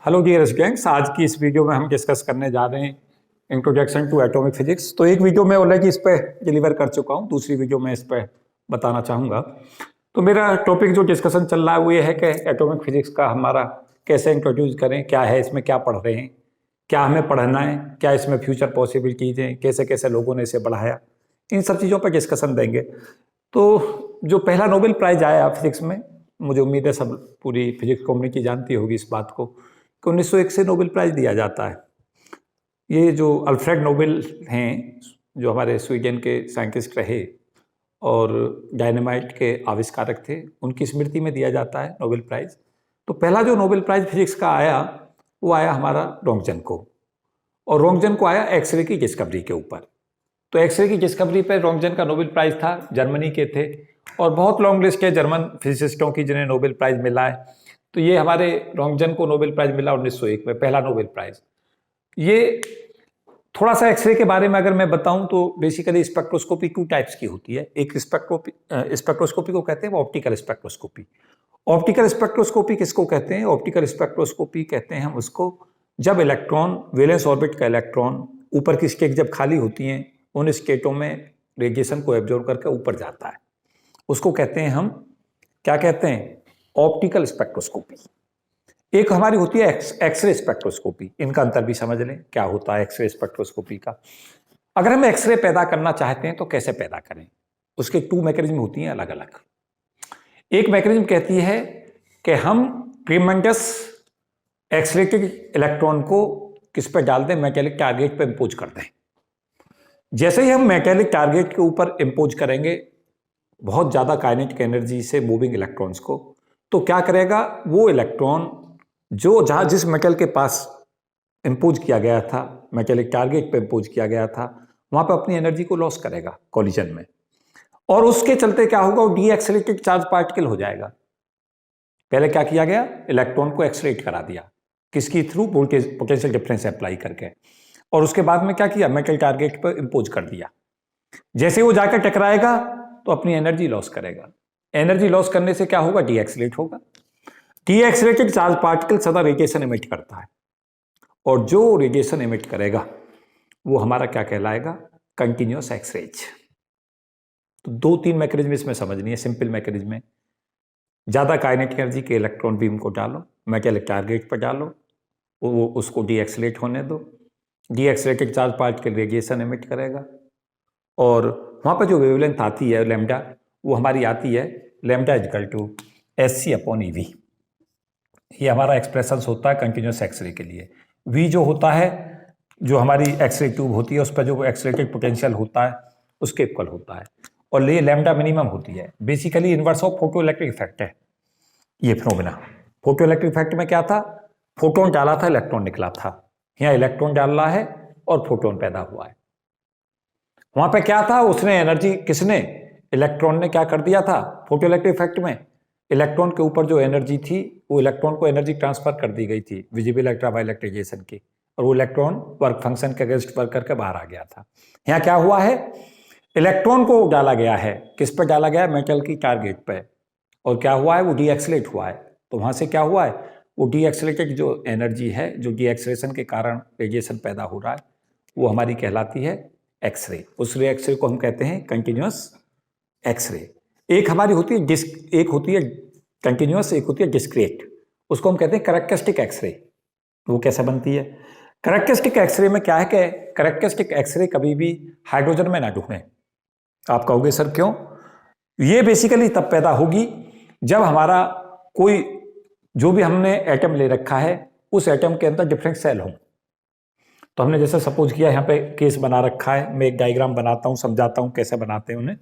Hello dear students, आज की इस वीडियो में हम डिस्कस करने जा रहे हैं इंट्रोडक्शन टू एटॉमिक फिजिक्स। तो एक वीडियो मैं ऑलरेडी इस पर डिलीवर कर चुका हूं, दूसरी वीडियो में इस पर बताना चाहूँगा। तो मेरा टॉपिक जो डिस्कशन चल रहा है वो ये है कि एटॉमिक फिजिक्स का हमारा कैसे इंट्रोड्यूस करें, क्या है इसमें, क्या पढ़ रहे हैं, क्या हमें पढ़ना है, क्या इसमें फ्यूचर पॉसिबिलिटीज हैं, कैसे कैसे लोगों ने इसे बढ़ाया, इन सब चीज़ों पर डिस्कशन देंगे। तो जो पहला नोबेल प्राइज आया फिजिक्स में, मुझे उम्मीद है सब पूरी फिजिक्स कम्युनिटी जानती होगी इस बात को कि 1901 से नोबेल प्राइज दिया जाता है। ये जो अल्फ्रेड नोबेल हैं, जो हमारे स्वीडन के साइंटिस्ट रहे और डायनामाइट के आविष्कारक थे, उनकी स्मृति में दिया जाता है नोबेल प्राइज। तो पहला जो नोबेल प्राइज फिजिक्स का आया वो आया हमारा रोंगजन को, और रोंगजन को आया एक्सरे की डिस्कवरी के ऊपर। तो एक्सरे की डिस्कवरी पर रोंगजन का नोबेल प्राइज था, जर्मनी के थे, और बहुत लॉन्ग लिस्ट है जर्मन फिजिसिस्टों की जिन्हें नोबेल प्राइज मिला है। तो ये हमारे रोंगजन को नोबेल प्राइज मिला 1901 में, पहला नोबेल प्राइज। ये थोड़ा सा एक्सरे के बारे में अगर मैं बताऊं तो बेसिकली स्पेक्ट्रोस्कोपी 2 टाइप्स की होती है। एक स्पेक्ट्रोस्कोपी को कहते हैं वो ऑप्टिकल स्पेक्ट्रोस्कोपी। ऑप्टिकल स्पेक्ट्रोस्कोपी किसको कहते हैं? ऑप्टिकल स्पेक्ट्रोस्कोपी कहते हैं हम उसको जब इलेक्ट्रॉन, वैलेंस ऑर्बिट का इलेक्ट्रॉन, ऊपर की स्टेट जब खाली होती हैं, उन स्टेटों में रेडिएशन को एब्जॉर्ब करके ऊपर जाता है, उसको कहते हैं हम, क्या कहते हैं? Optical spectroscopy. एक हमारी होती है एक्सरे स्पेक्ट्रोस्कोपी। इनका अंतर भी समझ लें क्या होता है एक्सरे स्पेक्ट्रोस्कोपी का। अगर हम एक्सरे पैदा करना चाहते हैं तो कैसे पैदा करें, उसके 2 मैकेनिज्म होती हैं अलग अलग। एक मैकेनिज्म कहती है कि हम ट्रीमेंडस एक्सरेटेड इलेक्ट्रॉन को किस पर डाल दें, मेटेलिक टारगेट पर इंपोज कर दें। जैसे ही हम मेटेलिक टारगेट के ऊपर इंपोज करेंगे बहुत ज़्यादा काइनेटिक एनर्जी से मूविंग इलेक्ट्रॉन्स को, तो क्या करेगा वो इलेक्ट्रॉन जो जिस मेटल के पास इंपोज किया गया था, मेटेलिक टारगेट पे इंपोज किया गया था, वहाँ पे अपनी एनर्जी को लॉस करेगा कॉलिजन में, और उसके चलते क्या होगा, वो डी एक्सेलरेटेड चार्ज पार्टिकल हो जाएगा। पहले क्या किया गया, इलेक्ट्रॉन को एक्सलेट करा दिया, किसकी through? Voltage potential difference apply करके, और उसके बाद में क्या किया, मेटल टारगेट पर इंपोज कर दिया। जैसे वो जाकर टकराएगा तो अपनी एनर्जी लॉस करेगा। एनर्जी लॉस करने से क्या होगा, डी एक्सलेट होगा। डी एक्सलेटेड चार्ज पार्टिकल सदा रेडिएशन इमिट करता है, और जो रेडिएशन इमिट करेगा वो हमारा क्या कहलाएगा, कंटिन्यूअस एक्सरेज। तो 2-3 मैकेनिज्म इसमें समझनी है, सिंपल मैकेनिज्म में। ज्यादा काइनेटिक एनर्जी के इलेक्ट्रॉन बीम को डालो, मेटेलिक टारगेट पर डालो, वो उसको डी एक्सलेट होने दो। D accelerated charge particle radiation emit करेगा, और वहाँ पर जो वेवलेंथ आती है लैम्डा, वो हमारी आती है लैम्डा इक्वल टू SC/EV। ये हमारा एक्सप्रेशन होता है कंटिन्यूस एक्सरे के लिए। V जो होता है, जो हमारी एक्सरे ट्यूब होती है उस पर जो एक्सलेटेड पोटेंशियल होता है उसके इक्वल होता है, और ये लैम्डा मिनिमम होती है। Basically inverse of photo electric effect है ये फिनोमेना। फोटो इलेक्ट्रिक इफेक्ट में क्या था, फोटोन डाला था, इलेक्ट्रॉन निकला था। यहाँ इलेक्ट्रॉन डाल रहा है और फोटोन पैदा हुआ है। वहां पे क्या था, उसने एनर्जी, किसने? इलेक्ट्रॉन ने क्या कर दिया था फोटो इलेक्ट्रिक इफेक्ट में, इलेक्ट्रॉन के ऊपर जो एनर्जी थी वो इलेक्ट्रॉन को एनर्जी ट्रांसफर कर दी गई थी विजिबल अल्ट्रावायलेट रेडिएशन की, और वो इलेक्ट्रॉन वर्क फंक्शन के अगेंस्ट वर्क करके बाहर आ गया था। यहाँ क्या हुआ है, इलेक्ट्रॉन को डाला गया है, किस पर डाला गया है, मेटल की टारगेट पे, और क्या हुआ है, वो डी एक्सलेट हुआ है। तो वहां से क्या हुआ है, वो डी एक्सलेटेड जो एनर्जी है, जो डी एक्सलेशन के कारण रेडिएशन पैदा हो रहा है, वो हमारी कहलाती है एक्सरे। उस रे एक्सरे को हम कहते हैं कंटिन्यूअस एक्सरे। एक हमारी होती है एक होती है कंटिन्यूअस, एक होती है डिस्क्रीट, उसको हम कहते हैं कैरेक्टरिस्टिक एक्सरे। वो कैसे बनती है? कैरेक्टरिस्टिक एक्सरे में क्या है कि कैरेक्टरिस्टिक एक्सरे कभी भी हाइड्रोजन में ना ढूंढे। आप कहोगे सर क्यों? ये बेसिकली तब पैदा होगी जब हमारा कोई, जो भी हमने एटम ले रखा है, उस एटम के अंदर डिफरेंट सेल हों। तो हमने जैसे सपोज किया, यहाँ पे केस बना रखा है, मैं एक डायग्राम बनाता हूँ, समझाता हूँ कैसे बनाते हैं उन्हें,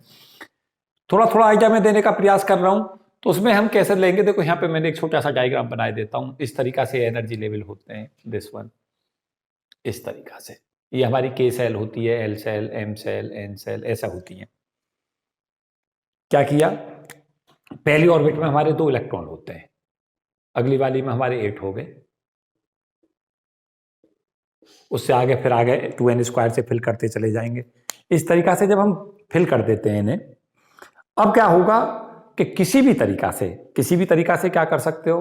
थोड़ा थोड़ा आइडिया में देने का प्रयास कर रहा हूँ। तो उसमें हम कैसे लेंगे, देखो यहाँ पे मैंने एक छोटा सा डायग्राम बना देता हूँ। इस तरीका से एनर्जी लेवल होते हैं, दिस वन, इस तरीका से। ये हमारी K सेल होती है, L cell, M cell, N cell, ऐसा होती है। क्या किया, पहली ऑर्बिट में हमारे 2 इलेक्ट्रॉन होते हैं, अगली वाली में हमारे 8 हो गए, उससे आगे फिर आगे 2n² से फिल करते चले जाएंगे। इस तरीका से जब हम फिल कर देते हैं इन्हें, अब क्या होगा कि किसी भी तरीका से क्या कर सकते हो,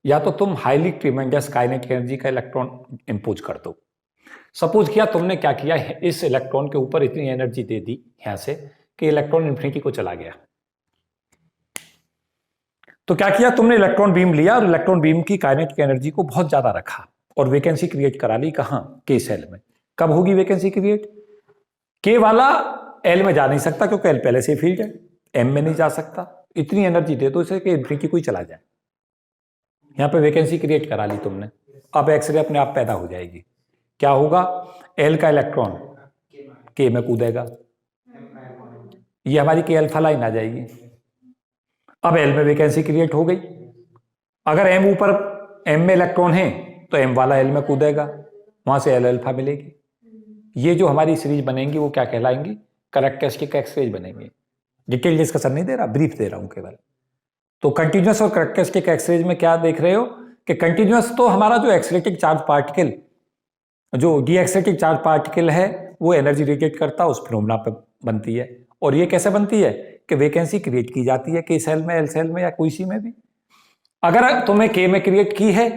या तो तुम हाईली ट्रीमेंडस काइनेटिक एनर्जी का इलेक्ट्रॉन इंपोज कर दो। सपोज किया तुमने क्या किया, इस इलेक्ट्रॉन के ऊपर इतनी एनर्जी दे दी यहां से कि इलेक्ट्रॉन इन्फिनिटी को चला गया। तो क्या किया तुमने, इलेक्ट्रॉन बीम लिया और इलेक्ट्रॉन बीम की काइनेटिक एनर्जी को बहुत ज्यादा रखा और वैकेंसी क्रिएट करा ली। कहां? के सेल में। कब होगी वैकेंसी क्रिएट? के वाला एल में जा नहीं सकता क्योंकि एल पहले से फील्ड है, एम में नहीं जा सकता। इतनी एनर्जी दे दो इसे कि इन्फिनिटी कोई चला जाए। यहां पे वैकेंसी क्रिएट करा ली तुमने। अब एक्सरे अपने आप पैदा हो जाएगी। क्या होगा? एल का इलेक्ट्रॉन के में कूदेगा, ये हमारी के अल्फा लाइन आ जाएगी। अब एल में वैकेंसी क्रिएट हो गई। अगर एम ऊपर, एम में इलेक्ट्रॉन है तो एम वाला एल में कूदेगा, वहां से एल अल्फा मिलेगी। ये जो हमारी सीरीज बनेंगी वो क्या कहलाएंगी? कैरेक्टरिस्टिक एक्सरेज बनेंगे। डिटेल डिस्कशन नहीं दे रहा, ब्रीफ दे रहा हूं केवल। तो कंटिन्यूअस और कैरेक्टरिस्टिक एक्सरेज में क्या देख रहे हो कि कंटिन्यूअस तो हमारा जो एक्सरेटिक चार्ज पार्टिकल, जो डीएक्सरेटिक चार्ज पार्टिकल है वो एनर्जी रेडिएट करता है, उस फिनोमेना पे बनती है। और ये कैसे बनती है कि वैकेंसी क्रिएट की जाती है के सेल में, एल सेल में या कोई सी में भी। अगर तुम्हें के में क्रिएट की है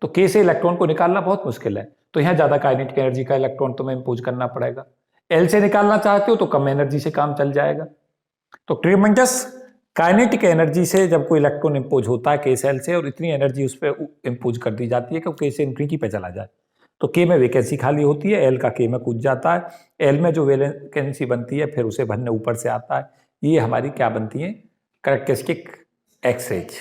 तो के से इलेक्ट्रॉन को निकालना बहुत मुश्किल है, तो यहां ज्यादा काइनेटिक एनर्जी का इलेक्ट्रॉन तुम्हें इंपोज करना पड़ेगा। एल से निकालना चाहते हो तो कम एनर्जी से काम चल जाएगा। तो ट्रीमेंडस काइनेटिक एनर्जी से जब कोई इलेक्ट्रॉन इंपोज होता है के सेल से और इतनी एनर्जी उस पर इंपोज कर दी जाती है कि के से इन्फिनिटी पे चला जाए, तो के में वैकेंसी खाली होती है, एल का के में कूद जाता है। एल में जो वैकेंसी बनती है फिर उसे भरने ऊपर से आता है। ये हमारी क्या बनती है? Characteristic X-rays.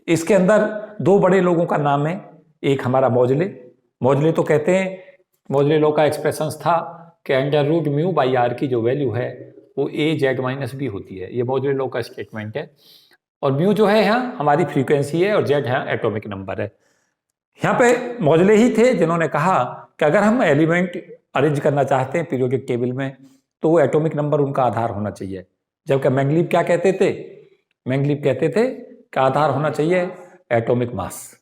इसके अंदर दो बड़े लोगों का नाम है। एक हमारा मॉजले, मॉजले तो कहते हैं, मॉजले लॉ का एक्सप्रेशन था कि under root mu by R की जो वैल्यू है वो ए जेड माइनस बी होती है। ये मॉजले लॉ का स्टेटमेंट है। और म्यू जो है यहाँ हमारी फ्रीक्वेंसी है और जेड यहाँ एटॉमिक नंबर है। यहाँ पे मॉजले ही थे जिन्होंने कहा कि अगर हम एलिमेंट अरेंज करना चाहते हैं पीरियोडिक टेबल में तो वो एटॉमिक नंबर उनका आधार होना चाहिए। जबकि मैंगलीव क्या कहते थे? मैंगलीव कहते थे कि आधार होना चाहिए atomic mass,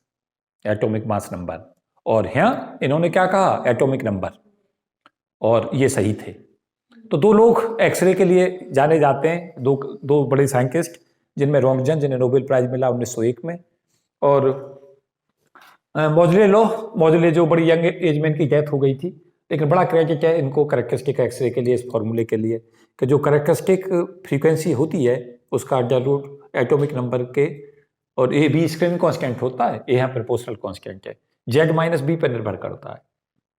atomic mass number. और यहाँ इन्होंने क्या कहा? Atomic number. और ये सही थे। तो दो लोग एक्सरे के लिए जाने जाते हैं, दो बड़े साइंटिस्ट, जिनमें रॉन्गजन जिन्हें नोबेल प्राइज मिला 1901 में, और मॉजले जो बड़ी यंग एज में इनकी डेथ हो गई थी, लेकिन बड़ा क्रेडिट है इनको कैरेक्टरिस्टिक एक्सरे के लिए, इस फॉर्मूले के लिए कि जो कैरेक्टरिस्टिक फ्रीक्वेंसी होती है उसका अंडर रूट एटॉमिक नंबर के, और ए बी स्क्रीनिंग कांस्टेंट होता है, ए यहाँ प्रोपोर्शनल कांस्टेंट है, जेड माइनस बी पर निर्भर करता है।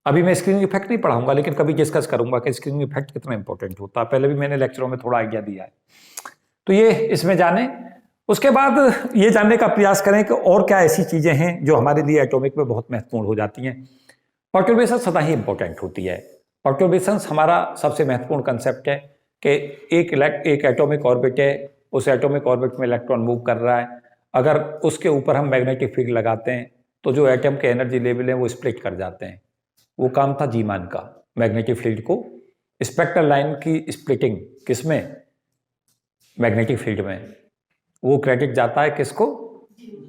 अभी मैं स्क्रीनिंग इफेक्ट नहीं पढ़ाऊंगा, लेकिन कभी डिस्कस करूंगा कि स्क्रीनिंग इफेक्ट कितना इंपॉर्टेंट होता है। पहले भी मैंने लेक्चरों में थोड़ा आइडिया दिया है, तो ये इसमें जाने। उसके बाद ये जानने का प्रयास करें कि और क्या ऐसी चीजें हैं जो हमारे लिए एटॉमिक में बहुत महत्वपूर्ण हो जाती हैं। परटर्बेशन सदा ही इंपॉर्टेंट होती है। परटर्बेशन हमारा सबसे महत्वपूर्ण कंसेप्ट है कि एक एटॉमिक ऑर्बिट है, उस एटॉमिक ऑर्बिट में इलेक्ट्रॉन मूव कर रहा है। अगर उसके ऊपर हम मैग्नेटिक फील्ड लगाते हैं तो जो एटम के एनर्जी लेवल है वो स्प्लिट कर जाते हैं। वो काम था जीमान का, मैग्नेटिक फील्ड को, स्पेक्ट्रल लाइन की स्प्लिटिंग किसमें? मैग्नेटिक फील्ड में। वो क्रेडिट जाता है किसको?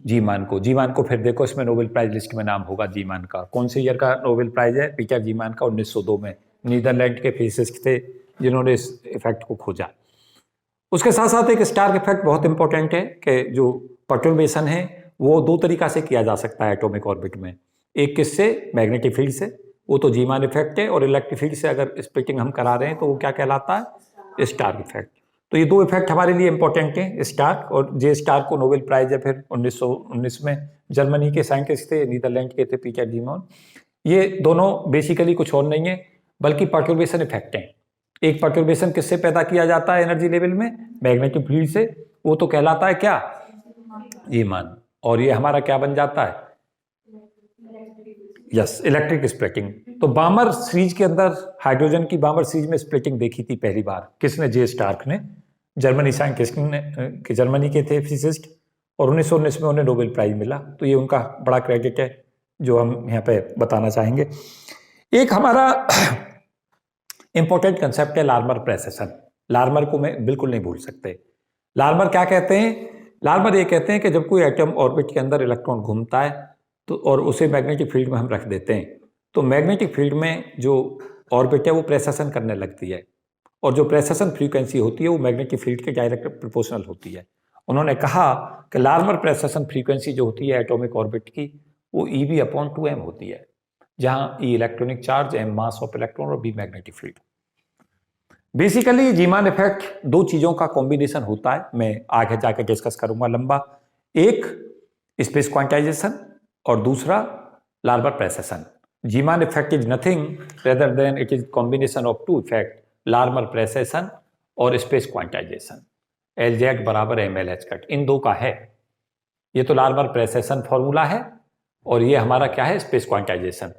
जीमान को। जीमान को फिर देखो इसमें नोबेल प्राइज लिस्ट में नाम होगा जीमान का। कौन से ईयर का नोबेल प्राइज है? पीटर जीमान का, 1902 में। नीदरलैंड के फिजिसिस्ट थे जिन्होंने इस इफेक्ट को खोजा। उसके साथ साथ एक स्टार इफेक्ट बहुत इंपॉर्टेंट है कि जो परटर्बेशन है वो दो तरीका से किया जा सकता है एटॉमिक ऑर्बिट में। एक किससे? मैग्नेटिक फील्ड से, वो तो जीमान इफेक्ट है। और इलेक्ट्रिक फील्ड से अगर स्प्लिटिंग हम करा रहे हैं तो वो क्या कहलाता है? Star effect. तो ये दो इफेक्ट हमारे लिए इंपॉर्टेंट हैं, स्टार और जे स्टार को नोबेल प्राइज है फिर 1919 में। जर्मनी के साइंटिस्ट थे, नीदरलैंड के थे पीटर जीमान। ये दोनों बेसिकली कुछ और नहीं है बल्कि परटर्बेशन इफेक्ट हैं। एक परटर्बेशन किससे पैदा किया जाता है एनर्जी लेवल में? मैग्नेटिक फील्ड से। वो तो कहलाता है क्या? जीमान। और ये हमारा क्या बन जाता है? Yes, electric splitting. तो बामर सीरीज के अंदर, हाइड्रोजन की बामर सीरीज में स्प्लिटिंग देखी थी पहली बार। किसने? जे स्टार्क ने, जर्मनी साइंटिस्ट ने, जर्मनी के थे फिजिसिस्ट, और 1919 में उन्हें नोबेल प्राइज मिला। तो ये उनका बड़ा क्रेडिट है जो हम यहाँ पे बताना चाहेंगे। एक हमारा इंपॉर्टेंट कंसेप्ट है लार्मर प्रेसेशन। लार्मर को मैं बिल्कुल नहीं भूल सकते। लार्मर क्या कहते हैं? लार्मर ये कहते हैं कि जब कोई एटम ऑर्बिट के अंदर इलेक्ट्रॉन घूमता है तो और उसे मैग्नेटिक फील्ड में हम रख देते हैं तो मैग्नेटिक फील्ड में जो ऑर्बिट है वो प्रेसेशन करने लगती है, और जो प्रेसेशन फ्रीक्वेंसी होती है वो मैग्नेटिक फील्ड के डायरेक्ट प्रोपोर्शनल होती है। उन्होंने कहा कि लार्मर प्रेसेशन फ्रीक्वेंसी जो होती है एटॉमिक ऑर्बिट की वो eV/2m होती है, जहां E electronic charge, m mass of electron और b magnetic field. Basically Zeeman effect दो चीजों का कॉम्बिनेशन होता है, मैं आगे जाकर डिस्कस करूंगा लंबा। एक स्पेस क्वांटाइजेशन और दूसरा Larmor precession. Zeeman effect is nothing rather than it is combination of two effect, Larmor precession और स्पेस क्वांटाइजेशन। LZ बराबर mLh कट, इन दो का है। ये तो लार्मर प्रेसेशन फॉर्मूला है और ये हमारा क्या है, स्पेस क्वांटाइजेशन।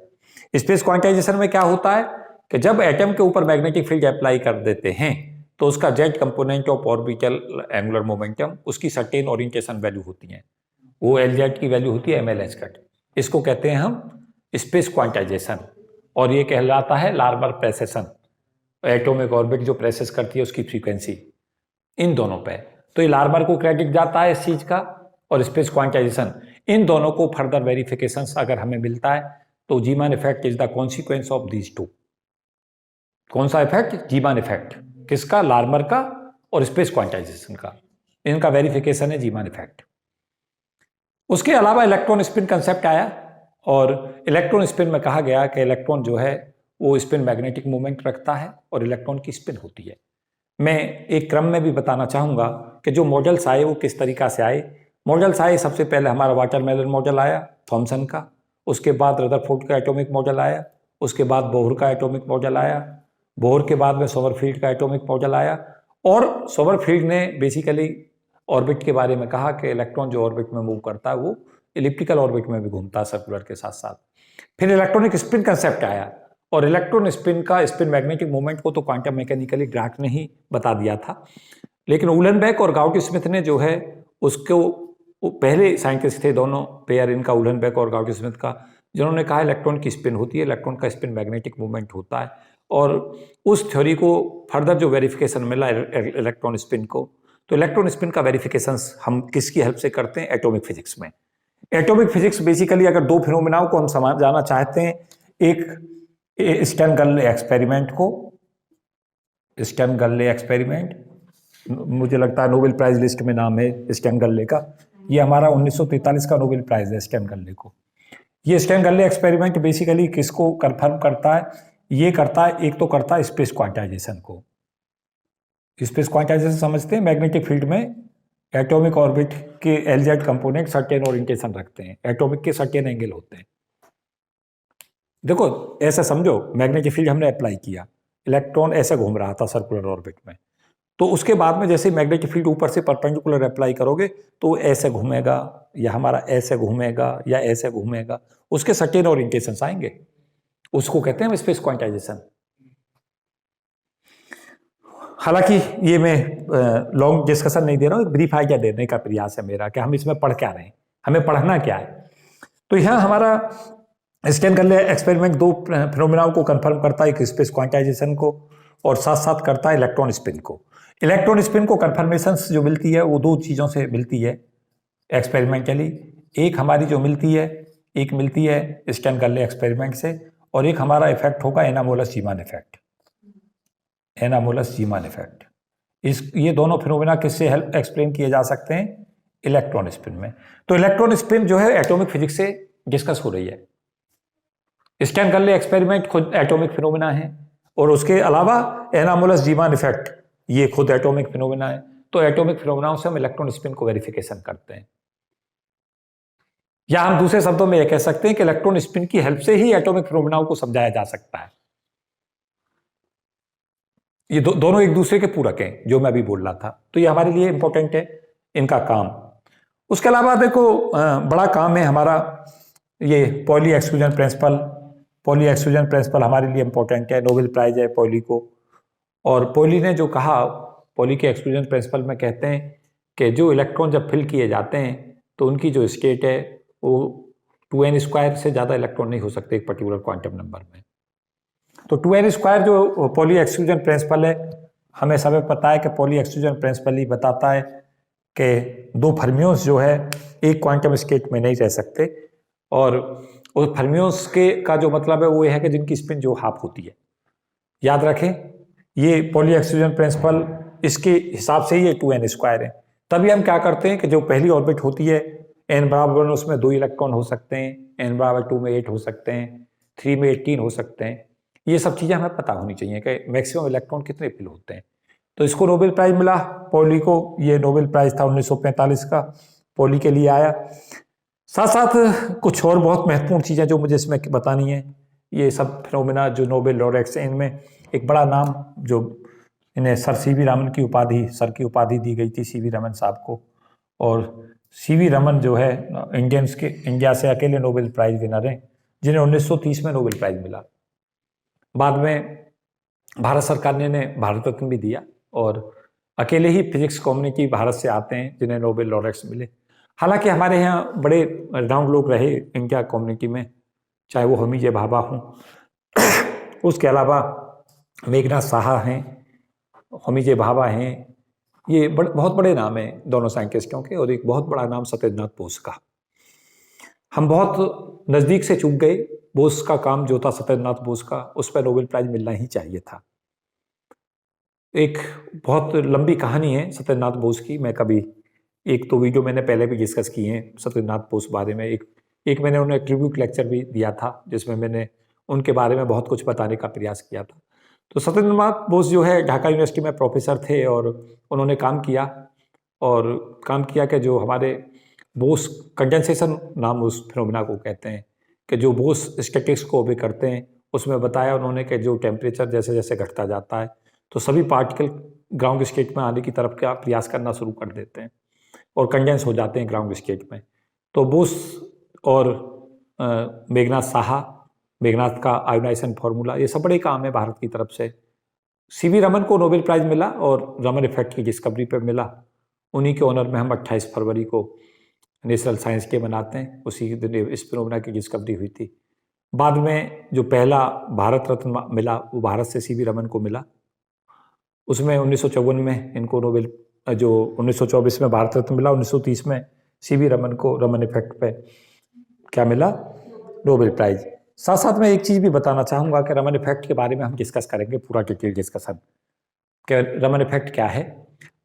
स्पेस क्वांटाइजेशन में क्या होता है कि जब एटम के ऊपर मैग्नेटिक फील्ड अप्लाई कर देते हैं तो उसका Z component of orbital angular momentum, उसकी सर्टेन ओरिएंटेशन वैल्यू होती है, वो LZ की वैल्यू होती है mLh कट। इसको कहते हैं हम स्पेस क्वांटाइजेशन और ये कहलाता है लार्मर प्रेसेशन। एटॉमिक ऑर्बिट जो प्रेसेस करती है उसकी फ्रीक्वेंसी इन दोनों पे, तो ये लार्मर को क्रेडिट जाता है इस चीज का और स्पेस क्वांटाइजेशन। इन दोनों को फर्दर वेरिफिकेशंस अगर हमें मिलता है तो Zeeman effect is the consequence of these two. कौन सा इफेक्ट? Zeeman effect. किसका? लार्मर का और स्पेस क्वांटाइजेशन का, इनका वेरिफिकेशन है जीमान इफेक्ट। उसके अलावा इलेक्ट्रॉन स्पिन कंसेप्ट आया और इलेक्ट्रॉन स्पिन में कहा गया कि इलेक्ट्रॉन जो है वो स्पिन मैग्नेटिक मोमेंट रखता है और इलेक्ट्रॉन की स्पिन होती है। मैं एक क्रम में भी बताना चाहूँगा कि जो मॉडल्स आए वो किस तरीका से आए। मॉडल्स आए, सबसे पहले हमारा वाटरमेलन मॉडल आया थॉमसन का, उसके बाद रदरफोर्ड का एटॉमिक मॉडल आया, उसके बाद बोहर का एटॉमिक मॉडल आया, बोहर के बाद में सोमरफील्ड का एटॉमिक मॉडल आया। और सोमरफील्ड ने बेसिकली ऑर्बिट के बारे में कहा कि इलेक्ट्रॉन जो ऑर्बिट में मूव करता है वो इलिप्टिकल ऑर्बिट में भी घूमता है सर्कुलर के साथ साथ। फिर इलेक्ट्रॉनिक स्पिन कंसेप्ट आया और इलेक्ट्रॉन स्पिन का स्पिन मैग्नेटिक मोमेंट को तो क्वांटम मैकेनिकली डार्क ने ही बता दिया था, लेकिन उलनबेक और गाउडी स्मिथ ने जो है उसको, पहले साइंटिस्ट थे दोनों पेयर इनका, उलनबेक और गाउडी स्मिथ का, जिन्होंने कहा इलेक्ट्रॉन की स्पिन होती है, इलेक्ट्रॉन का स्पिन मैग्नेटिक मूवमेंट होता है। और उस थ्योरी को फर्दर जो वेरिफिकेशन मिला इलेक्ट्रॉन स्पिन को, तो इलेक्ट्रॉन स्पिन का वेरिफिकेशन हम किसकी हेल्प से करते हैं? एटॉमिक फिजिक्स में। एटॉमिक फिजिक्स बेसिकली अगर दो फिनोमेनाओं को हम समझाना चाहते हैं, एक स्टर्न-गर्ले एक्सपेरिमेंट को, स्टर्न-गर्ले एक्सपेरिमेंट, मुझे लगता है नोबेल प्राइज लिस्ट में नाम है स्टर्न-गर्ले का, ये हमारा 1943 का नोबेल प्राइज है स्टर्न-गर्ले को। ये स्टर्न-गर्ले एक्सपेरिमेंट बेसिकली किसको कंफर्म करता है? ये करता है, एक तो करता है स्पेस क्वांटाइजेशन को। स्पेस क्वांटाइजेशन समझते हैं, मैग्नेटिक फील्ड में एटॉमिक ऑर्बिट के LZ कंपोनेंट सर्टेन ओरिएंटेशन रखते हैं, एटॉमिक के सर्टेन एंगल होते हैं। देखो ऐसा समझो, मैग्नेटिक फील्ड हमने अप्लाई किया, इलेक्ट्रॉन ऐसे घूम रहा था सर्कुलर ऑर्बिट में, तो उसके बाद में जैसे मैग्नेटिक फील्ड ऊपर से परपेंडिकुलर अप्लाई करोगे तो ऐसे घूमेगा या हमारा ऐसे घूमेगा या ऐसे घूमेगा, उसके सर्टेन ओरिएंटेशंस आएंगे, उसको कहते हैं स्पेस क्वांटाइजेशन। हालांकि ये मैं लॉन्ग डिस्कशन नहीं दे रहा हूँ, ब्रीफ आइडिया देने का प्रयास है मेरा कि हम इसमें पढ़ क्या रहे हैं, हमें पढ़ना क्या है। तो यहाँ हमारा स्टर्न-गर्ले एक्सपेरिमेंट दो फिनोमेना को कंफर्म करता है, एक स्पेस क्वांटाइजेशन को और साथ साथ करता है इलेक्ट्रॉन स्पिन को। इलेक्ट्रॉन स्पिन को कंफर्मेशन जो मिलती है वो दो चीज़ों से मिलती है एक्सपेरिमेंटली। एक हमारी जो मिलती है, एक मिलती है स्टर्न-गर्ले एक्सपेरिमेंट से, और एक हमारा इफेक्ट होगा anomalous Zeeman effect. Anomalous Zeeman effect, ये दोनों फिनोमेना किससे हेल्प एक्सप्लेन किए जा सकते हैं? इलेक्ट्रॉन स्पिन में। तो इलेक्ट्रॉन स्पिन जो है एटॉमिक फिजिक्स से डिस्कस हो रही है। स्टर्न-गर्ले एक्सपेरिमेंट खुद एटॉमिक फिनोमेना है और उसके अलावा एनामोलस जीमान इफेक्ट ये खुद एटॉमिक फिनोमेना है। तो एटॉमिक फिनोमेनाओं से हम इलेक्ट्रॉन स्पिन को वेरिफिकेशन करते हैं, या हम दूसरे शब्दों में यह कह सकते हैं कि इलेक्ट्रॉन स्पिन की हेल्प से ही एटॉमिक फिनोमेनाओं को समझाया जा सकता है। ये दोनों एक दूसरे के पूरक हैं, जो मैं अभी बोल रहा था, तो ये हमारे लिए इंपॉर्टेंट है इनका काम। उसके अलावा देखो बड़ा काम है हमारा ये poly exclusion principle. Poly exclusion principle हमारे लिए इंपॉर्टेंट है, नोबेल प्राइज है पॉली को। और पॉली ने जो कहा, पॉली के एक्सक्लूजन प्रिंसिपल में कहते हैं कि जो इलेक्ट्रॉन जब फिल किए जाते हैं तो उनकी जो स्टेट है वो 2n² से ज़्यादा इलेक्ट्रॉन नहीं हो सकते एक पर्टिकुलर क्वांटम नंबर में। तो 2n² जो पॉली एक्सक्लूजन प्रिंसिपल है, हमें सब पता है कि पॉली एक्सक्लूजन प्रिंसिपल ही बताता है कि दो फर्मियोन्स जो है एक क्वांटम स्टेट में नहीं रह सकते, और उस फर्मियोन्स के का जो मतलब है वो ये है कि जिनकी स्पिन जो हाफ होती है। याद रखें ये पॉली एक्सक्लूजन प्रिंसिपल, इसके हिसाब से ही ये 2n² है, तभी हम क्या करते हैं कि जो पहली ऑर्बिट होती है n बराबर 1 उसमें 2 इलेक्ट्रॉन हो सकते हैं, n बराबर 2 में 8 हो सकते हैं, 3 में 18 हो सकते हैं। ये सब चीज़ें हमें पता होनी चाहिए कि मैक्सिमम इलेक्ट्रॉन कितने फिल होते हैं। तो इसको नोबेल प्राइज मिला पॉली को, ये नोबेल प्राइज था 1945 का, पॉली के लिए आया। साथ साथ कुछ और बहुत महत्वपूर्ण चीज़ें जो मुझे इसमें बतानी है, ये सब फिनोमेना जो नोबेल लॉरेट्स हैं इनमें एक बड़ा नाम जो इन्हें सर सीवी रमन की उपाधि, सर की उपाधि दी गई थी सीवी रमन साहब को। और सीवी रमन जो है इंडिया से अकेले नोबेल प्राइज विनर हैं जिन्हें 1930 में नोबेल प्राइज मिला। बाद में भारत सरकार ने इन्हें भारत रत्न भी दिया और अकेले ही फिजिक्स कम्युनिटी भारत से आते हैं जिन्हें नोबेल लॉरेट्स मिले। हालांकि हमारे यहाँ बड़े रिनाउंड लोग रहे इंडिया कम्युनिटी में, चाहे वो होमी जे भाभा हों, उसके अलावा मेघनाथ साहा हैं, होमी जे भाभा हैं, ये बहुत बड़े नाम हैं दोनों साइंटिस्टों के। और एक बहुत बड़ा नाम सत्येंद्रनाथ बोस का। हम बहुत नज़दीक से चूक गए, बोस का काम जो था सत्येंद्रनाथ बोस का, उस पर नोबेल प्राइज मिलना ही चाहिए था। एक बहुत लंबी कहानी है सत्येंद्रनाथ बोस की, मैं कभी एक तो वीडियो मैंने पहले भी डिस्कस किए हैं सत्येंद्रनाथ बोस बारे में। एक मैंने उन्हें ट्रिब्यूट लेक्चर भी दिया था जिसमें मैंने उनके बारे में बहुत कुछ बताने का प्रयास किया था। तो सत्येंद्रनाथ बोस जो है ढाका यूनिवर्सिटी में प्रोफेसर थे और उन्होंने काम किया कि जो हमारे बोस कंडेंसेशन नाम उस फिनोमेना को कहते हैं, कि जो बोस स्टैटिस्टिक्स को ओबे करते हैं, उसमें बताया उन्होंने कि जो टेम्परेचर जैसे जैसे घटता जाता है तो सभी पार्टिकल ग्राउंड स्टेट में आने की तरफ का प्रयास करना शुरू कर देते हैं और कंडेंस हो जाते हैं ग्राउंड स्टेट में। तो बोस और मेघनाथ साहा, मेघनाथ का आयोनाइजेशन फार्मूला, ये सब बड़े काम है भारत की तरफ से। सीवी रमन को नोबेल प्राइज मिला और रमन इफेक्ट की डिस्कवरी पे मिला। उन्हीं के ऑनर में हम 28 फरवरी को नेशनल साइंस डे मनाते हैं। उसी दिन इस फिनोमेना की डिस्कवरी हुई थी। बाद में जो पहला भारत रत्न मिला वो भारत से सीवी रमन को मिला। उसमें 1954 में इनको नोबेल, जो 1924 में भारत रत्न मिला, 1930 में सीवी रमन को रमन इफेक्ट पे क्या मिला, नोबेल प्राइज। साथ साथ मैं एक चीज़ भी बताना चाहूँगा कि रमन इफेक्ट के बारे में हम डिस्कस करेंगे, पूरा डिटेल डिस्कशन कि रमन इफेक्ट क्या है।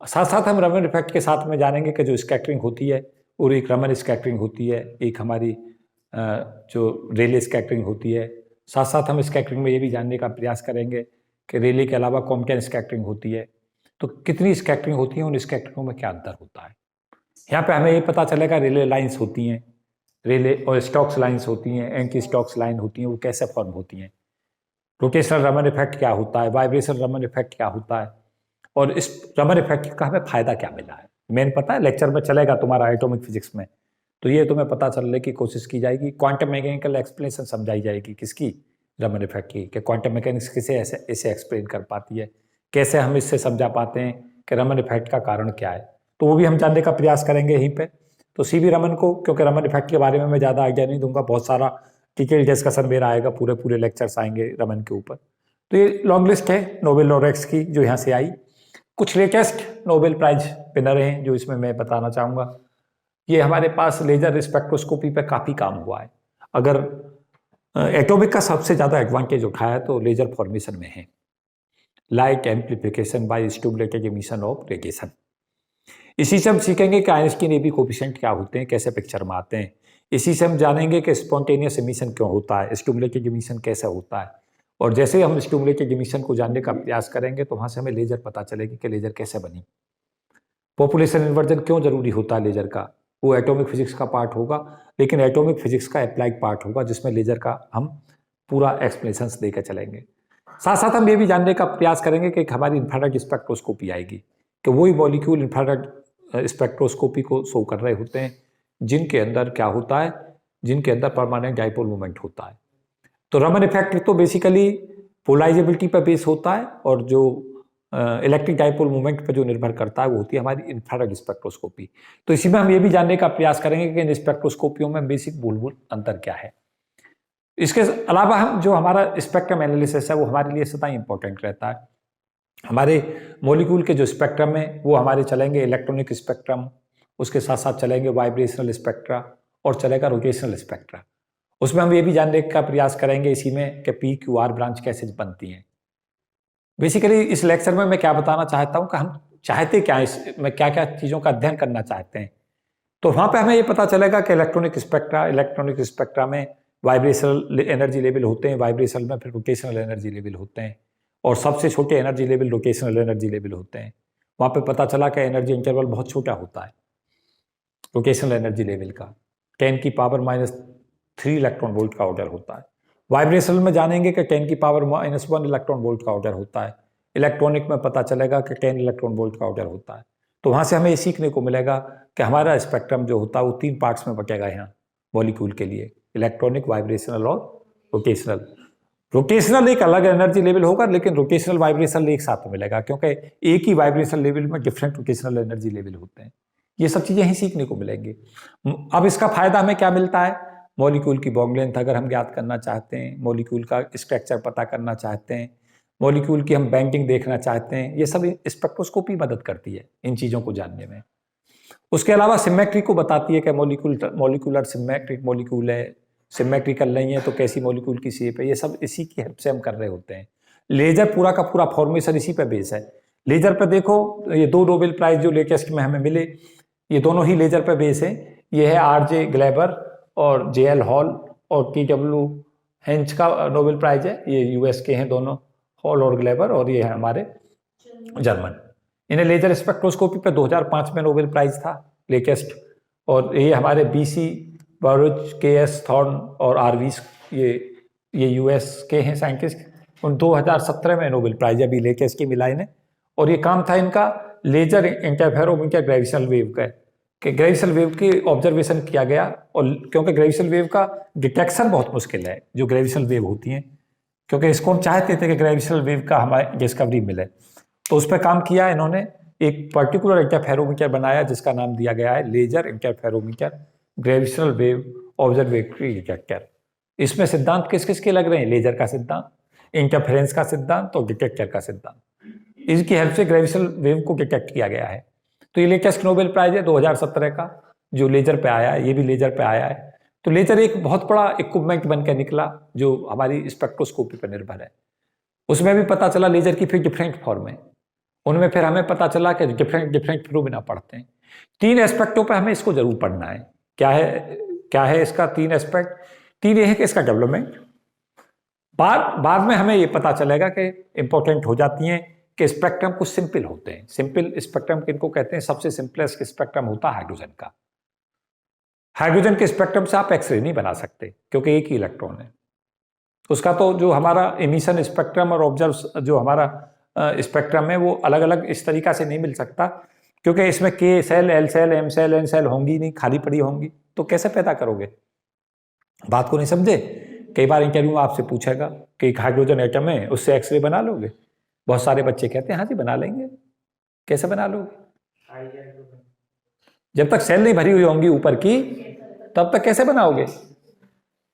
साथ साथ हम रमन इफेक्ट के साथ में जानेंगे कि जो स्कैटरिंग होती है और एक रमन स्कैटरिंग होती है, एक हमारी जो रेले स्कैटरिंग होती है। साथ साथ हम स्कैटरिंग में ये भी जानने का प्रयास करेंगे कि रेले के अलावा कॉम्पटन स्कैटरिंग होती है, तो कितनी स्कैटरिंग होती है, उन स्कैटरिंगों में क्या अंतर होता है। यहाँ पे हमें ये पता चलेगा रेले लाइंस होती हैं, रेले और स्टोक्स लाइंस होती हैं, एंटी स्टोक्स लाइन होती हैं, वो कैसे फॉर्म होती हैं, रोटेशनल रमन इफेक्ट क्या होता है, वाइब्रेशनल रमन इफेक्ट क्या होता है, और इस रमन इफेक्ट का हमें फायदा क्या मिला है। मेन पता है लेक्चर में चलेगा तुम्हारा एटॉमिक फिजिक्स में, तो ये तुम्हें पता चलने की कोशिश की जाएगी। क्वांटम मैकेनिकल एक्सप्लेनेशन समझाई जाएगी किसकी, रमन इफेक्ट की, कि क्वांटम मैकेनिक्स किसे ऐसे एक्सप्लेन कर पाती है, कैसे हम इससे समझा पाते हैं कि रमन इफेक्ट का कारण क्या है, तो वो भी हम जानने का प्रयास करेंगे यहीं पे। तो सीवी रमन को, क्योंकि रमन इफेक्ट के बारे में मैं ज़्यादा आइडिया नहीं दूंगा, बहुत सारा डिटेल डिस्कशन मेरा आएगा, पूरे लेक्चर्स आएंगे रमन के ऊपर। तो ये लॉन्ग लिस्ट है नोबेल लॉरेट्स की जो यहाँ से आई। कुछ लेटेस्ट नोबेल प्राइज विनर हैं जो इसमें मैं बताना चाहूँगा। ये हमारे पास लेजर स्पेक्ट्रोस्कोपी पे काफ़ी काम हुआ है। अगर एटॉमिक का सबसे ज़्यादा एडवांटेज उठाया तो लेजर फॉर्मेशन में है, light amplification by stimulated emission of radiation. इसी से हम सीखेंगे कि आइंस्टीन एबी कोफिशिएंट क्या होते हैं, कैसे पिक्चर में आते हैं। इसी से हम जानेंगे कि स्पॉन्टेनियस एमिशन क्यों होता है, स्टिमुलेटेड एमिशन कैसे होता है। और जैसे हम स्टिमुलेटेड एमिशन को जानने का प्रयास करेंगे तो वहाँ से हमें लेजर पता चलेगी कि लेजर कैसे बनी, पॉपुलेशन इन्वर्जन क्यों जरूरी होता है लेजर का, वो एटॉमिक फिजिक्स का पार्ट होगा, लेकिन एटॉमिक फिजिक्स का अप्लाइड पार्ट होगा जिसमें लेजर का हम पूरा एक्सप्लेनेशन देकर चलेंगे। साथ साथ हम ये भी जानने का प्रयास करेंगे कि हमारी इंफ्रारेड स्पेक्ट्रोस्कोपी आएगी, कि वही मॉलिक्यूल इंफ्रारेड स्पेक्ट्रोस्कोपी को शो कर रहे होते हैं जिनके अंदर क्या होता है, जिनके अंदर परमानेंट डाइपोल मूवमेंट होता है। तो रमन इफेक्ट तो बेसिकली पोलराइजेबिलिटी पर बेस होता है, और जो इलेक्ट्रिक डाइपोल मूवमेंट पर जो निर्भर करता है वो होती है हमारी इंफ्रारेड स्पेक्ट्रोस्कोपी। तो इसी में हम ये भी जानने का प्रयास करेंगे कि इन स्पेक्ट्रोस्कोपियों में बेसिक मूलभूत अंतर क्या है। इसके अलावा हम जो हमारा स्पेक्ट्रम एनालिसिस है वो हमारे लिए सदा इंपॉर्टेंट रहता है। हमारे मॉलिक्यूल के जो स्पेक्ट्रम है वो हमारे चलेंगे इलेक्ट्रॉनिक स्पेक्ट्रम, उसके साथ साथ चलेंगे वाइब्रेशनल स्पेक्ट्रा और चलेगा रोटेशनल स्पेक्ट्रा। उसमें हम ये भी जानने का प्रयास करेंगे इसी में कि पी क्यू आर ब्रांच कैसे बनती हैं। बेसिकली इस लेक्चर में मैं क्या बताना चाहता हूँ कि हम चाहते क्या इसमें, क्या क्या चीज़ों का अध्ययन करना चाहते हैं। तो वहाँ पे हमें ये पता चलेगा कि इलेक्ट्रॉनिक स्पेक्ट्रा में वाइब्रेशनल एनर्जी लेवल होते हैं, वाइब्रेशनल में फिर रोटेशनल एनर्जी लेवल होते हैं, और सबसे छोटे energy level rotational energy level होते हैं। वहाँ पे पता चला कि एनर्जी इंटरवल बहुत छोटा होता है रोटेशनल एनर्जी लेवल का, 10⁻³ इलेक्ट्रॉन वोल्ट का ऑर्डर होता है। वाइब्रेशनल में जानेंगे कि 10⁻⁻1 इलेक्ट्रॉन वोल्ट का ऑर्डर होता है। इलेक्ट्रॉनिक में पता चलेगा कि 10 इलेक्ट्रॉन वोल्ट का ऑर्डर होता है। तो वहाँ से हमें ये सीखने को मिलेगा कि हमारा स्पेक्ट्रम जो होता है वो 3 पार्ट्स में बटेगा यहाँ मॉलिक्यूल के लिए, इलेक्ट्रॉनिक, वाइब्रेशनल और रोटेशनल। रोटेशनल एक अलग एनर्जी लेवल होगा, लेकिन रोटेशनल वाइब्रेशनल एक साथ मिलेगा, क्योंकि एक ही वाइब्रेशनल लेवल में डिफरेंट रोटेशनल एनर्जी लेवल होते हैं। ये सब चीज़ें ही सीखने को मिलेंगी। अब इसका फायदा हमें क्या मिलता है, मॉलिक्यूल की बॉन्ड लेंथ अगर हम ज्ञात करना चाहते हैं, मॉलिक्यूल का स्ट्रक्चर पता करना चाहते हैं, मॉलिक्यूल की हम बैंडिंग देखना चाहते हैं, ये सब स्पेक्ट्रोस्कोपी मदद करती है इन चीज़ों को जानने में। उसके अलावा सिमेट्री को बताती है कि मॉलिक्यूलर सिमेट्रिक मॉलिक्यूल है, सिमेट्रिकल नहीं है तो कैसी मॉलिक्यूल की शेप है, ये सब इसी की हेल्प से हम कर रहे होते हैं। लेजर पूरा का पूरा फॉर्मेशन इसी पे बेस है। लेजर पे देखो, ये 2 नोबेल प्राइज जो लेटेस्ट में हमें मिले, ये दोनों ही लेजर पे बेस है। ये है R.J. ग्लेबर और J.L. हॉल, और T.W. हेंच का नोबेल प्राइज है। ये US के हैं दोनों, हॉल और ग्लेबर, और ये है हमारे जर्मन। इन्हें लेजर स्पेक्ट्रोस्कोपी पे 2005 में नोबेल प्राइज था लेटेस्ट। और ये हमारे BC बर्ज, KS थॉर्न और R.V. ये US के हैं साइंटिस्ट, उन 2017 में नोबेल प्राइज अभी लेटेस्ट की मिला इन्हें। और ये काम था इनका लेजर इंटरफेरोमीटर ग्रेविटेशनल वेव का, कि ग्रेविटेशनल वेव की ऑब्जर्वेशन किया गया। और क्योंकि ग्रेविटेशनल वेव का डिटेक्शन बहुत मुश्किल है, जो ग्रेविटेशनल वेव होती हैं, क्योंकि इसको हम चाहते थे कि ग्रेविटेशनल वेव का हमारे डिस्कवरी मिले, तो उस पर काम किया इन्होंने। एक पर्टिकुलर इंटरफेरोमीटर बनाया जिसका नाम दिया गया है laser interferometer gravitational wave observatory detector. इसमें सिद्धांत किस किस के लग रहे हैं, लेजर का सिद्धांत, इंटरफेरेंस का सिद्धांत और डिटेक्टर का सिद्धांत। इसकी हेल्प से ग्रेविटेशनल वेव को डिटेक्ट किया गया है। तो ये लेटेस्ट नोबेल प्राइज है 2017 का, जो लेजर पे आया है, ये भी लेजर पे आया है। तो लेजर एक बहुत बड़ा इक्विपमेंट बन के निकला जो हमारी स्पेक्ट्रोस्कोपी पर निर्भर है। उसमें भी पता चला लेजर की फिर डिफरेंट फॉर्म है, उनमें फिर हमें पता चला कि डिफरेंट फिनोमेना पढ़ते हैं। 3 एस्पेक्टों पर हमें इसको जरूर पढ़ना है। क्या है इसका 3 एस्पेक्ट? 3 ये है कि इसका डेवलपमेंट, बाद में हमें ये पता चलेगा कि इंपॉर्टेंट हो जाती हैं कि स्पेक्ट्रम कुछ सिंपल होते हैं। सिंपल स्पेक्ट्रम किनको कहते हैं? सबसे सिंपलेस्ट स्पेक्ट्रम होता है हाइड्रोजन का। हाइड्रोजन के स्पेक्ट्रम से आप एक्सरे नहीं बना सकते, क्योंकि एक ही इलेक्ट्रॉन है उसका। तो जो हमारा इमिशन स्पेक्ट्रम और ऑब्जर्व जो हमारा स्पेक्ट्रम है, वो अलग अलग इस तरीका से नहीं मिल सकता, क्योंकि इसमें K cell, L cell, M cell, N cell होंगी नहीं, खाली पड़ी होंगी। तो कैसे पैदा करोगे? बात को नहीं समझे? कई बार इंटरव्यू में आपसे पूछेगा कि एक हाइड्रोजन एटम है, उससे एक्सरे बना लोगे? बहुत सारे बच्चे कहते हैं हाँ जी बना लेंगे। कैसे बना लोगे? जब तक सेल नहीं भरी हुई होंगी ऊपर की, तब तक कैसे बनाओगे?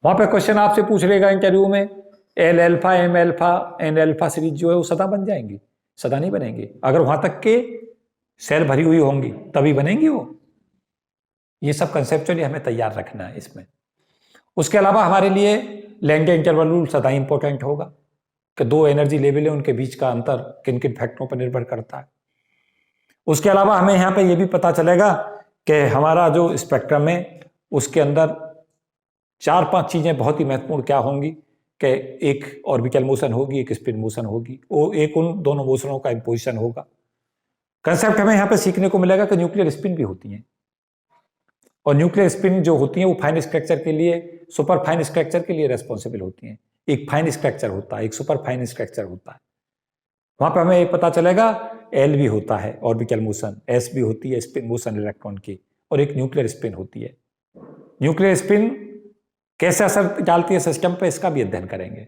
वहां पे क्वेश्चन आपसे पूछ लेगा इंटरव्यू में, L alpha, M alpha, N alpha series जो है वो सदा बन जाएंगी? सदा नहीं बनेंगी। अगर वहां तक के सेल भरी हुई होंगी तभी बनेंगी वो। ये सब कंसेप्चुअली हमें तैयार रखना है इसमें। उसके अलावा हमारे लिए लैंगे इंटरवल रूल सदा इंपॉर्टेंट होगा, कि 2 एनर्जी लेवल है, उनके बीच का अंतर किन किन फैक्टरों पर निर्भर करता है। उसके अलावा हमें यहाँ पे ये भी पता चलेगा कि हमारा जो स्पेक्ट्रम है उसके अंदर 4-5 चीजें बहुत ही महत्वपूर्ण क्या होंगी, कि एक ऑर्बिटल मोशन होगी, एक स्पिन मोशन होगी, वो एक उन दोनों मोशनों का इंपोजिशन होगा। कंसेप्ट हमें यहाँ पे सीखने को मिलेगा कि न्यूक्लियर स्पिन भी होती हैं, और न्यूक्लियर स्पिन जो होती हैं वो फाइन स्ट्रक्चर के लिए, सुपर फाइन स्ट्रक्चर के लिए रेस्पॉन्सिबल होती हैं। एक फाइन स्ट्रक्चर होता है, एक सुपर फाइन स्ट्रक्चर होता है। वहां पे हमें ये पता चलेगा L भी होता है ऑर्बिटल मोशन, S भी होती है स्पिन मोशन इलेक्ट्रॉन की, और एक न्यूक्लियर स्पिन होती है। न्यूक्लियर स्पिन कैसे असर डालती है सिस्टम पे, इसका भी अध्ययन करेंगे।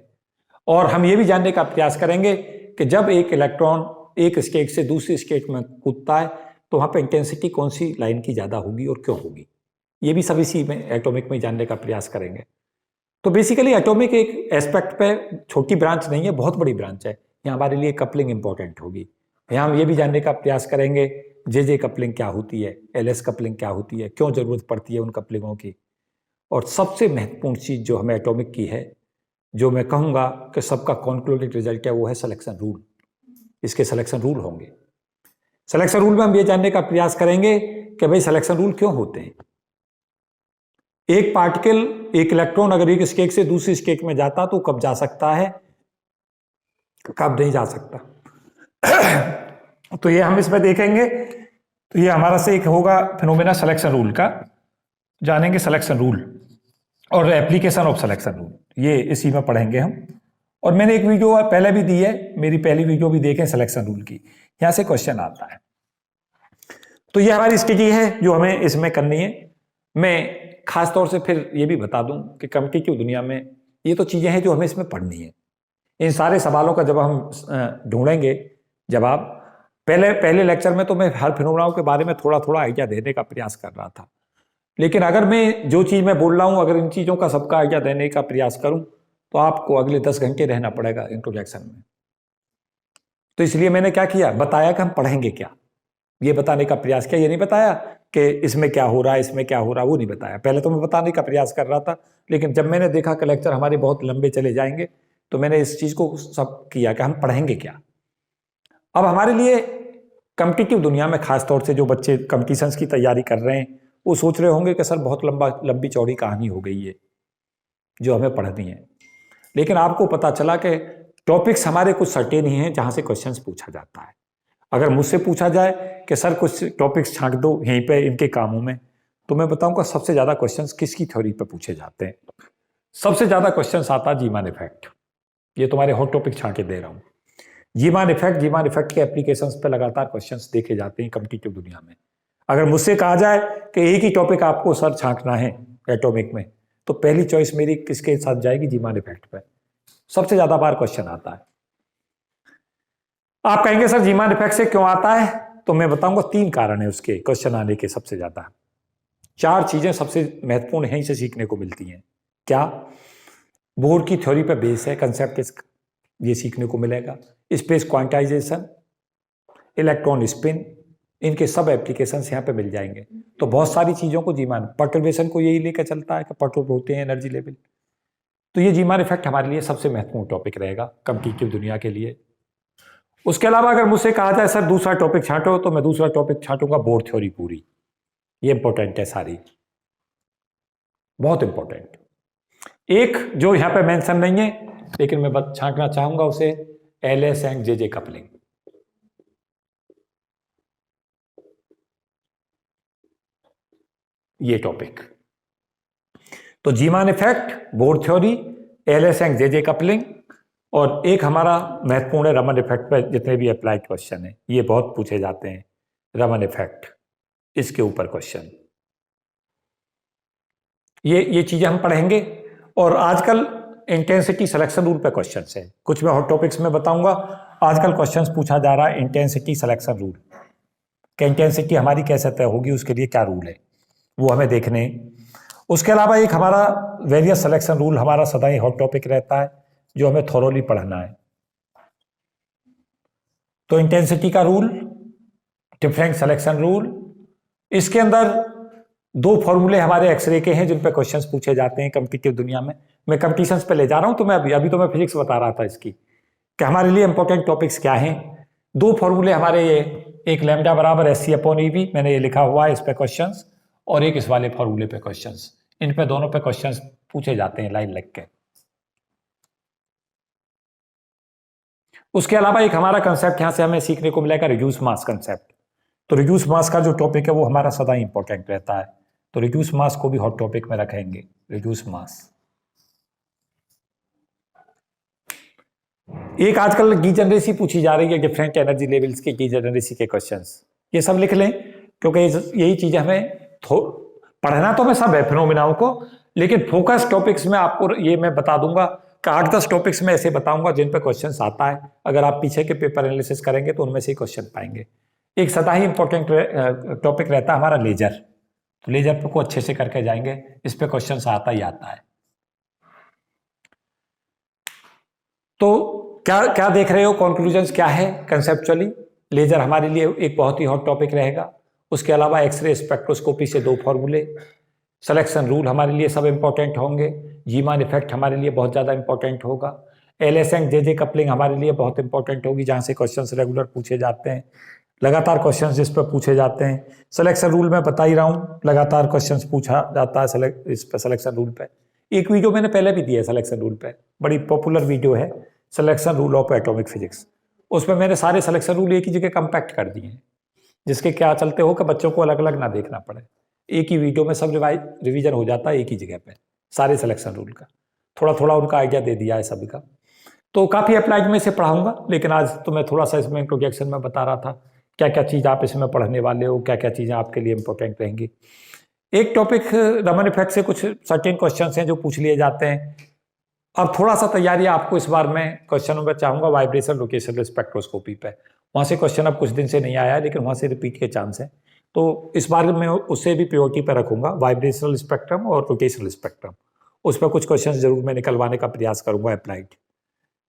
और हम ये भी जानने का प्रयास करेंगे कि जब एक इलेक्ट्रॉन एक स्टेट से दूसरी स्टेट में कूदता है तो वहां पे इंटेंसिटी कौन सी लाइन की ज्यादा होगी और क्यों होगी। ये भी सब इसी में एटॉमिक में जानने का प्रयास करेंगे। तो बेसिकली एटॉमिक एक एस्पेक्ट पे छोटी ब्रांच नहीं है, बहुत बड़ी ब्रांच है। यहाँ हमारे लिए कपलिंग इंपॉर्टेंट होगी। यहाँ हम ये भी जानने का प्रयास करेंगे जे कपलिंग क्या होती है, LS कपलिंग क्या होती है, क्यों जरूरत पड़ती है उन कपलिंगों की। और सबसे महत्वपूर्ण चीज जो हमें एटॉमिक की है, जो मैं कहूँगा कि सबका कॉन्क्लूडिंग रिजल्ट है, वो है सिलेक्शन रूल। इसके सिलेक्शन रूल होंगे। सिलेक्शन रूल में हम ये जानने का प्रयास करेंगे कि भाई सिलेक्शन रूल क्यों होते हैं। एक पार्टिकल, एक इलेक्ट्रॉन अगर एक स्टेट से दूसरी स्टेट में जाता तो कब जा सकता है, कब नहीं जा सकता। तो ये हम इसमें देखेंगे। तो ये हमारा से एक होगा फिनोमेना सिलेक्शन रूल का, जानेंगे सिलेक्शन रूल और एप्लीकेशन ऑफ सिलेक्शन रूल, ये इसी में पढ़ेंगे हम। और मैंने एक वीडियो पहले भी दी है, मेरी पहली वीडियो भी देखें सिलेक्शन रूल की, यहां से क्वेश्चन आता है। तो ये हमारी स्ट्रेटेजी है जो हमें इसमें करनी है। मैं खास तौर से फिर ये भी बता दूं कि कॉम्पिटिटिव दुनिया में ये तो चीजें हैं जो हमें इसमें पढ़नी है। इन सारे सवालों का जब हम ढूंढेंगे जवाब, पहले लेक्चर में तो मैं हर फिनोमेना के बारे में थोड़ा थोड़ा आइडिया देने का प्रयास कर रहा था, लेकिन अगर मैं जो चीज मैं बोल रहा हूं अगर इन चीजों का सबका आइडिया देने का प्रयास करूं तो आपको अगले 10 घंटे रहना पड़ेगा इंट्रोडक्शन में। तो इसलिए मैंने क्या किया, बताया कि हम पढ़ेंगे क्या, ये बताने का प्रयास किया। ये नहीं बताया कि इसमें क्या हो रहा है, इसमें क्या हो रहा है, वो नहीं बताया। पहले तो मैं बताने का प्रयास कर रहा था, लेकिन जब मैंने देखा कि लेक्चर हमारे बहुत लंबे चले जाएंगे तो मैंने इस चीज को सब किया कि हम पढ़ेंगे क्या। अब हमारे लिए कॉम्पिटिटिव दुनिया में खास तौर से जो बच्चे कॉम्पिटिशन्स की तैयारी कर रहे हैं वो सोच रहे होंगे कि सर बहुत लंबी चौड़ी कहानी हो गई है जो हमें पढ़नी है। लेकिन आपको पता चला कि टॉपिक्स हमारे कुछ सर्टेन ही हैं जहां से क्वेश्चंस पूछा जाता है। अगर मुझसे पूछा जाए कि सर कुछ टॉपिक्स छांट दो यहीं पे इनके कामों में, तो मैं बताऊंगा सबसे ज्यादा क्वेश्चंस किसकी थ्योरी पे पूछे जाते हैं। सबसे ज्यादा क्वेश्चंस आता है जीमान इफेक्ट। ये तुम्हारे हॉट टॉपिक छांट के दे रहा हूं। जीमान इफेक्ट के एप्लीकेशंस पे लगातार क्वेश्चंस देखे जाते हैं कॉम्पिटिटिव दुनिया में। अगर मुझसे कहा जाए कि एक ही टॉपिक आपको सर छांटना है एटॉमिक में, तो पहली चॉइस मेरी किसके साथ जाएगी, जीमान इफेक्ट पे। सबसे ज्यादा बार क्वेश्चन आता है। आप कहेंगे सर जीमान इफेक्ट से क्यों आता है, तो मैं बताऊंगा 3 कारण है उसके क्वेश्चन आने के। सबसे ज्यादा 4 चीजें सबसे महत्वपूर्ण यहीं से सीखने को मिलती हैं। क्या, बोर की थ्योरी पे बेस है, कंसेप्ट ये सीखने को मिलेगा। स्पेस क्वांटाइजेशन, इलेक्ट्रॉन स्पिन, इनके सब एप्लीकेशंस यहाँ पे मिल जाएंगे। तो बहुत सारी चीजों को जीमान, पर्टर्बेशन को यही लेकर चलता है कि पर्टर्ब होते हैं एनर्जी लेवल। तो ये जीमान इफेक्ट हमारे लिए सबसे महत्वपूर्ण टॉपिक रहेगा कॉम्पिटिटिव दुनिया के लिए। उसके अलावा अगर मुझसे कहा जाए सर दूसरा टॉपिक छांटो, तो मैं दूसरा टॉपिक छांटूंगा बोर थ्योरी पूरी। ये इंपॉर्टेंट है, सारी बहुत इंपॉर्टेंट। एक जो यहाँ पे मेंशन नहीं है लेकिन मैं छांटना चाहूंगा उसे, एलएस एंड जेजे कपलिंग। ये टॉपिक तो Zeeman effect, bore theory, LS and JJ coupling, और एक हमारा महत्वपूर्ण है रमन इफेक्ट पर जितने भी अप्लाइड क्वेश्चन है ये बहुत पूछे जाते हैं। रमन इफेक्ट, इसके ऊपर क्वेश्चन, ये चीजें हम पढ़ेंगे। और आजकल इंटेंसिटी सिलेक्शन रूल पे क्वेश्चंस है, कुछ मैं हॉट टॉपिक्स में बताऊंगा। आजकल क्वेश्चंस पूछा जा रहा है इंटेंसिटी सिलेक्शन रूल, कि इंटेंसिटी हमारी कैसे तय होगी, उसके लिए क्या रूल है वो हमें देखने। उसके अलावा एक हमारा वेरियस सिलेक्शन रूल हमारा सदा ही हॉट टॉपिक रहता है जो हमें थोरोली पढ़ना है। तो इंटेंसिटी का रूल, डिफरेंट सिलेक्शन रूल, इसके अंदर 2 फॉर्मूले हमारे एक्सरे के हैं जिन पे क्वेश्चंस पूछे जाते हैं कॉम्पिटिटिव दुनिया में। मैं कॉम्पिटिशन्स पे ले जा रहा हूं, तो मैं अभी तो मैं फिजिक्स बता रहा था इसकी कि हमारे लिए इंपॉर्टेंट टॉपिक्स क्या हैं। 2 फॉर्मूले हमारे ये, एक लैम्डा बराबर SC/EV, मैंने ये लिखा हुआ है इस पे क्वेश्चंस, और एक इस वाले फॉर्मूले पे क्वेश्चंस। इन पे दोनों पे क्वेश्चंस पूछे जाते हैं लाइन लग के। उसके अलावा एक हमारा कंसेप्ट यहां से हमें सीखने को मिलेगा, रिड्यूस मास कंसेप्ट। तो रिड्यूस मास का जो टॉपिक है वो हमारा सदा इंपॉर्टेंट रहता है, तो रिड्यूस मास को भी हॉट टॉपिक में रखेंगे। रिड्यूस मास, एक आजकल डीजेनरेसी पूछी जा रही है, डिफरेंट एनर्जी लेवल्स के डीजेनरेसी के क्वेश्चंस, ये सब लिख लें क्योंकि यही चीजें हमें पढ़ना तो मैं सब है फिनोमेनाओं को, लेकिन फोकस टॉपिक्स में आपको ये मैं बता दूंगा कि 8-10 टॉपिक्स में ऐसे बताऊंगा जिन पे क्वेश्चंस आता है। अगर आप पीछे के पेपर एनालिसिस करेंगे तो उनमें से ही क्वेश्चन पाएंगे। एक सदा ही इंपॉर्टेंट टॉपिक रहता है हमारा लेजर, तो लेजर को अच्छे से करके जाएंगे, इस पे क्वेश्चन आता ही आता है। तो क्या देख रहे हो, कंक्लूजन्स क्या है कंसेप्चुअली। लेजर हमारे लिए एक बहुत ही हॉट टॉपिक रहेगा। उसके अलावा एक्सरे स्पेक्ट्रोस्कोपी से 2 फॉर्मूले, सिलेक्शन रूल हमारे लिए सब इंपॉर्टेंट होंगे। जीमान इफेक्ट हमारे लिए बहुत ज़्यादा इंपॉर्टेंट होगा। एलएस एंड जेजे कपलिंग हमारे लिए बहुत इंपॉर्टेंट होगी, जहाँ से क्वेश्चंस रेगुलर पूछे जाते हैं। लगातार क्वेश्चंस जिस पर पूछे जाते हैं। सिलेक्शन रूल मैं बता ही रहा हूँ, लगातार क्वेश्चंस पूछा जाता है इस पर सिलेक्शन रूल पे। एक वीडियो मैंने पहले भी दिया है सिलेक्शन रूल पे, बड़ी पॉपुलर वीडियो है selection rule of atomic physics. उसमें मैंने सारे सिलेक्शन रूल एक ही जगह कंपैक्ट कर दिए हैं, जिसके क्या चलते हो कि बच्चों को अलग अलग ना देखना पड़े, एक ही वीडियो में सब रिवीजन हो जाता है एक ही जगह पे सारे सिलेक्शन रूल का। थोड़ा थोड़ा उनका आइडिया दे दिया है सभी का, तो काफ़ी अप्लाइड में इसे पढ़ाऊंगा। लेकिन आज तो मैं थोड़ा सा इसमें इंट्रोडक्शन में बता रहा था क्या क्या चीज़ आप इसमें पढ़ने वाले हो, क्या क्या चीज़ें आपके लिए इंपॉर्टेंट रहेंगी। एक टॉपिक रमन इफेक्ट से कुछ सर्टेन क्वेश्चन हैं जो पूछ लिए जाते हैं। अब थोड़ा सा तैयारी आपको इस बार मैं क्वेश्चनों में चाहूंगा वाइब्रेशन लोकेशन स्पेक्ट्रोस्कोपी पे। वहाँ से क्वेश्चन अब कुछ दिन से नहीं आया है, लेकिन वहाँ से रिपीट के चांस है, तो इस बार मैं उससे भी प्रायोरिटी पर रखूंगा, वाइब्रेशनल स्पेक्ट्रम और रोटेशनल स्पेक्ट्रम। उस पर कुछ क्वेश्चन जरूर मैं निकलवाने का प्रयास करूंगा अप्लाइड,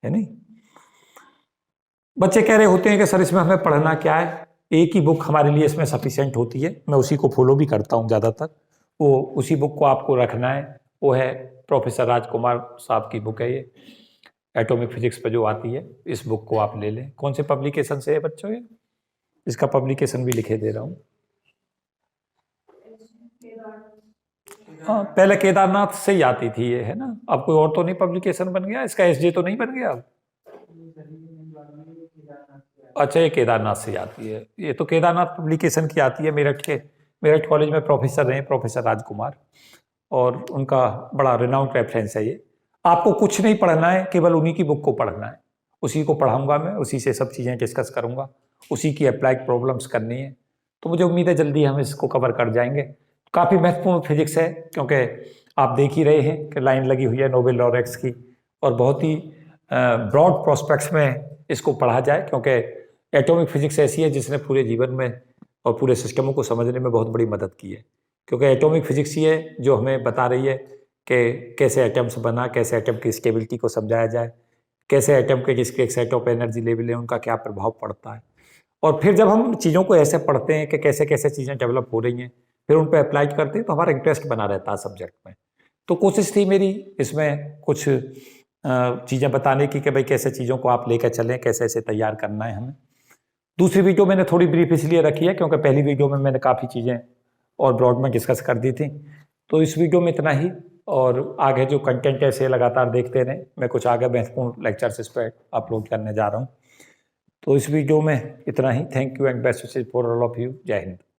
है नहीं। बच्चे कह रहे होते हैं कि सर इसमें हमें पढ़ना क्या है, एक ही बुक हमारे लिए इसमें सफिशिएंट होती है। मैं उसी को फॉलो भी करता हूँ ज़्यादातर, वो उसी बुक को आपको रखना है। वो है प्रोफेसर राजकुमार साहब की बुक है ये, एटॉमिक फिजिक्स पर जो आती है, इस बुक को आप ले लें। कौन से पब्लिकेशन से है बच्चों ये, इसका पब्लिकेशन भी लिखे दे रहा हूँ। हाँ, पहले केदारनाथ से ही आती थी ये, है ना। अब कोई और तो नहीं पब्लिकेशन बन गया इसका, एसजे तो नहीं बन गया अब। अच्छा, ये केदारनाथ से आती है, ये तो केदारनाथ पब्लिकेशन की आती है। मेरठ कॉलेज में प्रोफेसर रहे प्रोफेसर राजकुमार, और उनका बड़ा रिनाउंड रेफरेंस है ये। आपको कुछ नहीं पढ़ना है, केवल उन्हीं की बुक को पढ़ना है, उसी को पढ़ाऊंगा मैं, उसी से सब चीज़ें डिस्कस करूंगा, उसी की अप्लाइड प्रॉब्लम्स करनी है। तो मुझे उम्मीद है जल्दी हम इसको कवर कर जाएंगे। काफ़ी महत्वपूर्ण फिजिक्स है, क्योंकि आप देख ही रहे हैं कि लाइन लगी हुई है नोबेल लॉरेट्स की, और बहुत ही ब्रॉड प्रोस्पेक्ट्स में इसको पढ़ा जाए, क्योंकि एटॉमिक फिजिक्स ऐसी है जिसने पूरे जीवन में और पूरे सिस्टमों को समझने में बहुत बड़ी मदद की है। क्योंकि एटॉमिक फिजिक्स ही है जो हमें बता रही है कि कैसे एटम्स बना, कैसे एटम की स्टेबिलिटी को समझाया जाए, कैसे एटम के जिसके एक सेट ऑफ एनर्जी लेवल है उनका क्या प्रभाव पड़ता है। और फिर जब हम चीज़ों को ऐसे पढ़ते हैं कि कैसे कैसे चीज़ें डेवलप हो रही हैं, फिर उन पर अप्लाई करते हैं, तो हमारा इंटरेस्ट बना रहता है सब्जेक्ट में। तो कोशिश थी मेरी इसमें कुछ चीज़ें बताने की कि भाई कैसे चीज़ों को आप लेकर चलें, कैसे ऐसे तैयार करना है हमें। दूसरी वीडियो मैंने थोड़ी ब्रीफ इसलिए रखी है क्योंकि पहली वीडियो में मैंने काफ़ी चीज़ें और ब्रॉड में डिस्कस कर दी थी। तो इस वीडियो में इतना ही, और आगे जो कंटेंट है इसे लगातार देखते रहें। मैं कुछ आगे महत्वपूर्ण लेक्चर्स इस पर अपलोड करने जा रहा हूँ। तो इस वीडियो में इतना ही। Thank you and best wishes for all of you. जय हिंद।